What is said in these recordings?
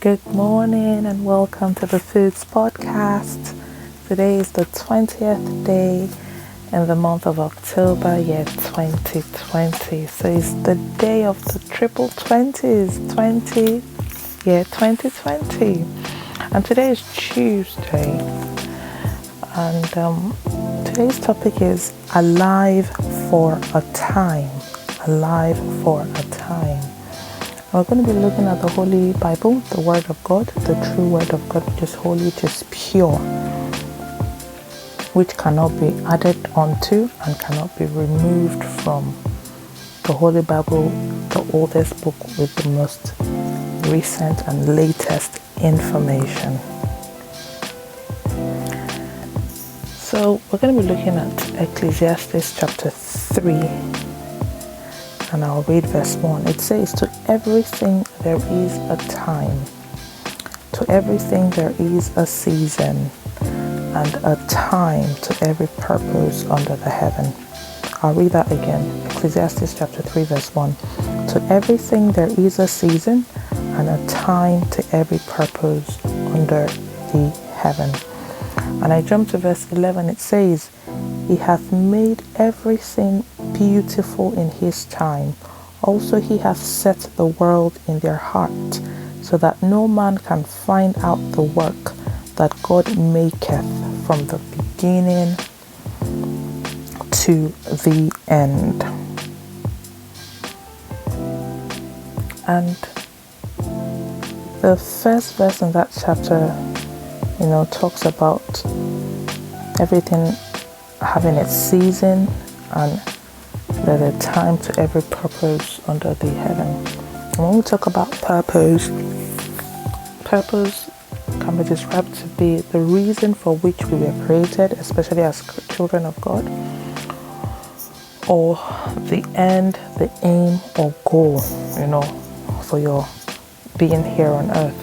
Good morning and welcome to the Foods Podcast. Today is the 20th day in the month of October, year 2020. So it's the day of the triple 20s, 2020. And today is Tuesday. And today's topic is alive for a time. Alive for a time. We're going to be looking at the Holy Bible, the Word of God, the true Word of God, which is holy, which is pure, which cannot be added onto and cannot be removed from. The Holy Bible, the oldest book with the most recent and latest information. So we're going to be looking at Ecclesiastes chapter 3. And I'll read verse 1. It says, "To everything there is a time. To everything there is a season, and a time to every purpose under the heaven." I'll read that again. Ecclesiastes chapter 3 verse 1. "To everything there is a season, and a time to every purpose under the heaven." And I jump to verse 11. It says, "He hath made everything beautiful in his time. Also he hath set the world in their heart, so that no man can find out the work that God maketh from the beginning to the end." And the first verse in that chapter, talks about everything having its season and there's a time to every purpose under the heaven. And when we talk about purpose can be described to be the reason for which we were created, especially as children of God, or the end, the aim or goal, for your being here on earth.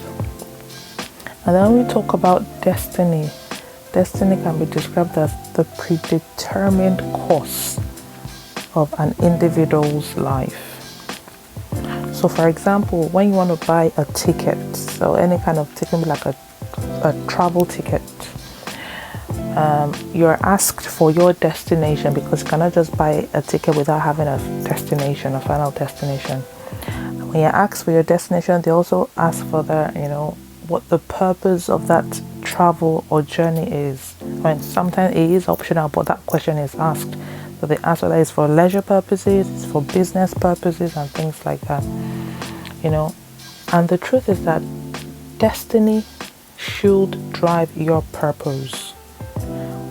And then when we talk about destiny can be described as the predetermined course of an individual's life. So for example, when you want to buy a ticket, so any kind of ticket, like a travel ticket, you're asked for your destination, because you cannot just buy a ticket without having a destination, a final destination. And when you're asked for your destination, they also ask for what the purpose of that travel or journey is. Sometimes it is optional, but that question is asked. So the answer that is for leisure purposes, it's for business purposes and things like that. And the truth is that destiny should drive your purpose,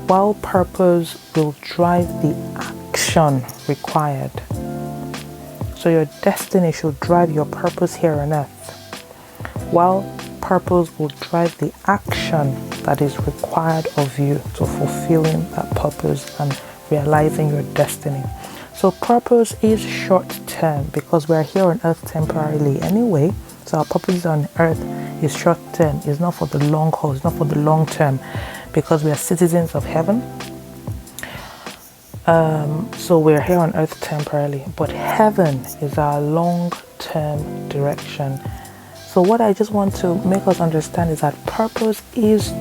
while purpose will drive the action required. So your destiny should drive your purpose here on earth, while purpose will drive the action that is required of you to fulfilling that purpose and realizing your destiny. So purpose is short term, because we're here on earth temporarily anyway. So our purpose on earth is short term. It's not for the long haul. It's not for the long term, because we are citizens of heaven. So we're here on earth temporarily, but heaven is our long term direction. So what I just want to make us understand is that purpose is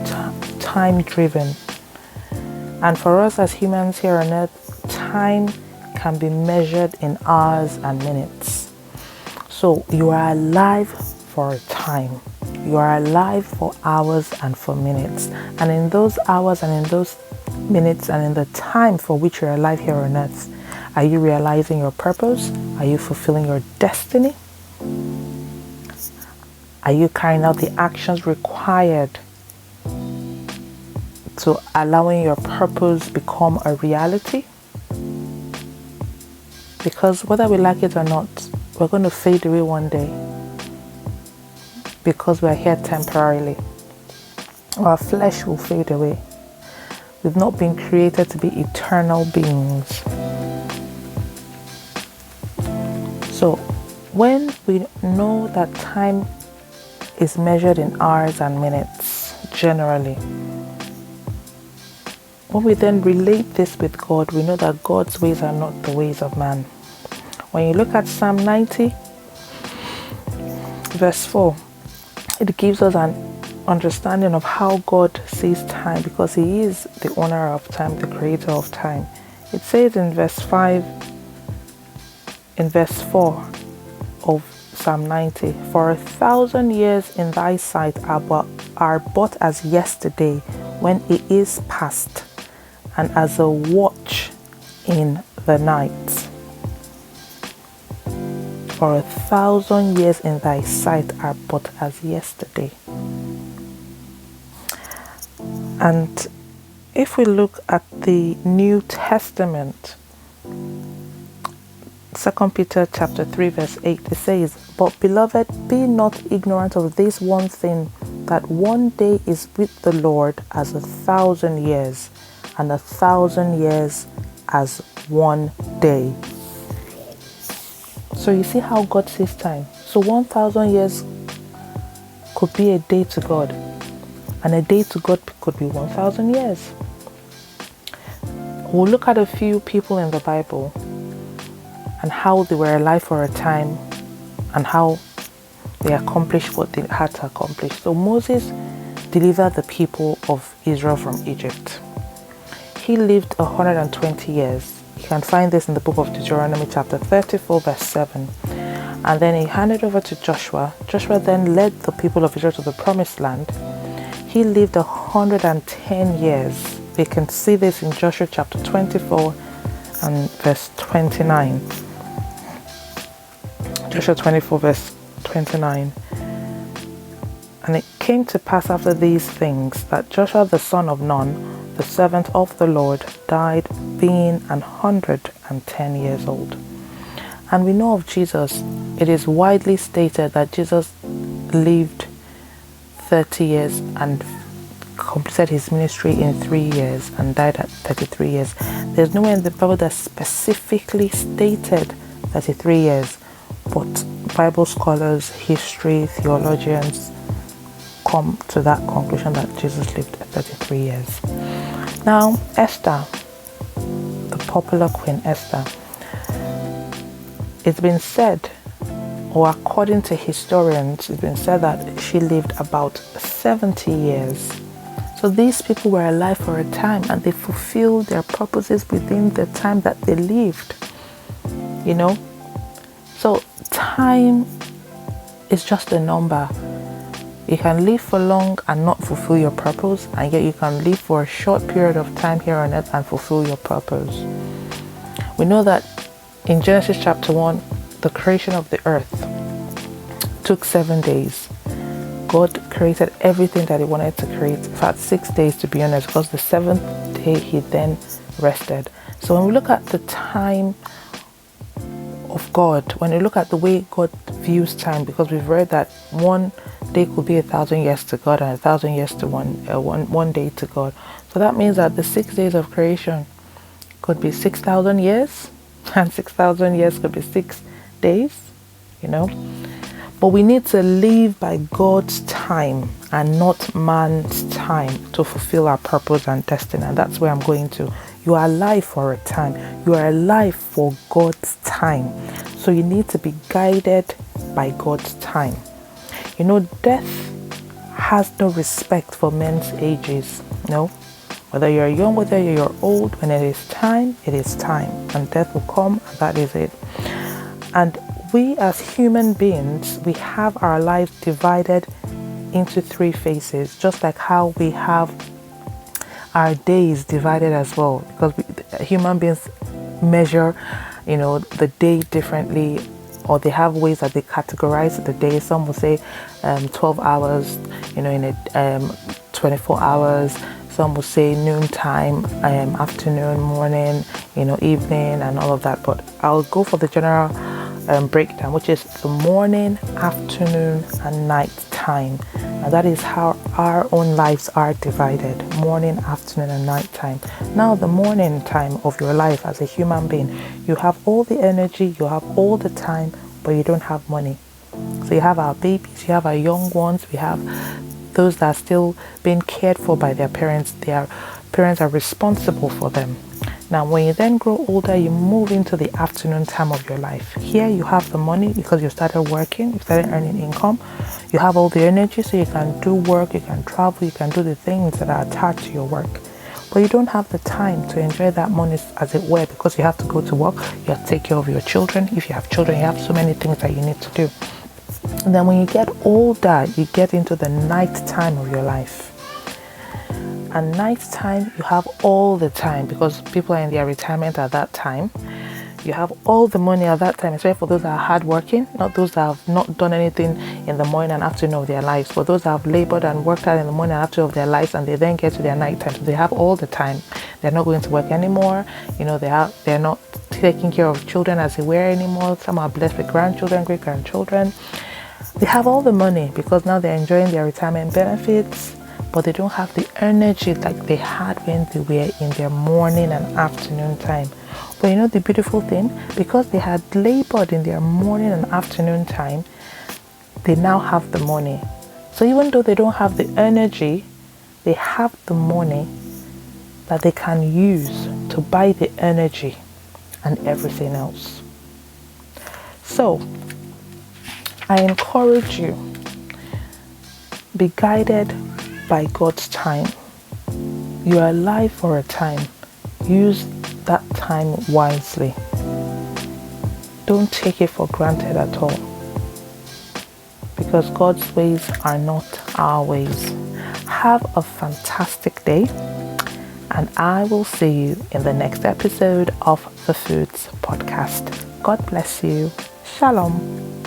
time driven. And for us as humans here on earth, time can be measured in hours and minutes. So you are alive for a time. You are alive for hours and for minutes. And in those hours and in those minutes and in the time for which you're alive here on earth, are you realizing your purpose? Are you fulfilling your destiny? Are you carrying out the actions required to allowing your purpose become a reality? Because whether we like it or not, we're going to fade away one day, because we're here temporarily. Our flesh will fade away. We've not been created to be eternal beings. So when we know that time is measured in hours and minutes, generally, when we then relate this with God, we know that God's ways are not the ways of man. When you look at Psalm 90, verse 4, it gives us an understanding of how God sees time, because He is the owner of time, the creator of time. It says in verse 4 of Psalm 90, "For 1,000 years in thy sight are but as yesterday when it is past, and as a watch in the night." For 1,000 years in thy sight are but as yesterday. And if we look at the New Testament, 2 Peter chapter 3 verse 8, it says, "But beloved, be not ignorant of this one thing, that one day is with the Lord as 1,000 years, and 1,000 years as one day." So you see how God sees time. So 1,000 years could be a day to God, and a day to God could be 1,000 years. We'll look at a few people in the Bible and how they were alive for a time and how they accomplished what they had to accomplish. So Moses delivered the people of Israel from Egypt. He lived 120 years. You can find this in the book of Deuteronomy chapter 34 verse 7. And then he handed over to Joshua. Joshua then led the people of Israel to the promised land. He lived 110 years. We can see this in Joshua chapter 24 and verse 29. Joshua 24 verse 29. "And it came to pass after these things that Joshua the son of Nun, the servant of the Lord, died being 110 years old." And we know of Jesus, it is widely stated that Jesus lived 30 years and completed his ministry in 3 years and died at 33 years. There's nowhere in the Bible that specifically stated 33 years, but Bible scholars, history, theologians come to that conclusion that Jesus lived 33 years. Now, Esther, the popular Queen Esther, it's been said, or according to historians, it's been said that she lived about 70 years. So these people were alive for a time and they fulfilled their purposes within the time that they lived. You know? So time is just a number. You can live for long and not fulfill your purpose, and yet you can live for a short period of time here on earth and fulfill your purpose. We know that in Genesis chapter 1, the creation of the earth took 7 days. God created everything that he wanted to create. In fact, 6 days to be honest, because the 7th day he then rested. So when we look at the time of God, when we look at the way God views time, because we've read that one day could be 1,000 years to God and 1,000 years to one day to God. So that means that the 6 days of creation could be 6,000 years, and 6,000 years could be 6 days, you know. But we need to live by God's time and not man's time to fulfill our purpose and destiny. And that's where I'm going to. You are alive for a time. You are alive for God's time. So you need to be guided by God's time. You know, death has no respect for men's ages. No. Whether you're young, whether you're old, when it is time, it is time. And death will come, and that is it. And we as human beings, we have our lives divided into 3 phases, just like how we have our days divided as well, because human beings measure, you know, the day differently, or they have ways that they categorize the day. Some will say 12 hours, you know, in a 24 hours. Some will say noontime, afternoon, morning, you know, evening, and all of that. But I'll go for the general breakdown, which is the morning, afternoon, and night time. And that is how our own lives are divided: morning, afternoon, and night time. Now, the morning time of your life as a human being, you have all the energy, you have all the time, but you don't have money. So you have our babies, you have our young ones, we have those that are still being cared for by their parents. Their parents are responsible for them. Now, when you then grow older, you move into the afternoon time of your life. Here you have the money because you started working, you started earning income. You have all the energy so you can do work, you can travel, you can do the things that are attached to your work. But you don't have the time to enjoy that money, as it were, because you have to go to work, you have to take care of your children. If you have children, you have so many things that you need to do. And then when you get older, you get into the night time of your life. And night time, you have all the time because people are in their retirement at that time. You have all the money at that time, especially for those that are hardworking, not those that have not done anything in the morning and afternoon of their lives, but those that have labored and worked out in the morning and afternoon of their lives, and they then get to their night time. So they have all the time. They're not going to work anymore. They're not taking care of children as they were anymore. Some are blessed with grandchildren, great grandchildren. They have all the money because now they're enjoying their retirement benefits, but they don't have the energy like they had when they were in their morning and afternoon time. But you know the beautiful thing, because they had labored in their morning and afternoon time, they now have the money. So even though they don't have the energy, they have the money that they can use to buy the energy and everything else. So I encourage you, be guided by God's time. You are alive for a time. Use that time wisely. Don't take it for granted at all, because God's ways are not our ways. Have a fantastic day, and I will see you in the next episode of the Foods Podcast. God bless you. Shalom.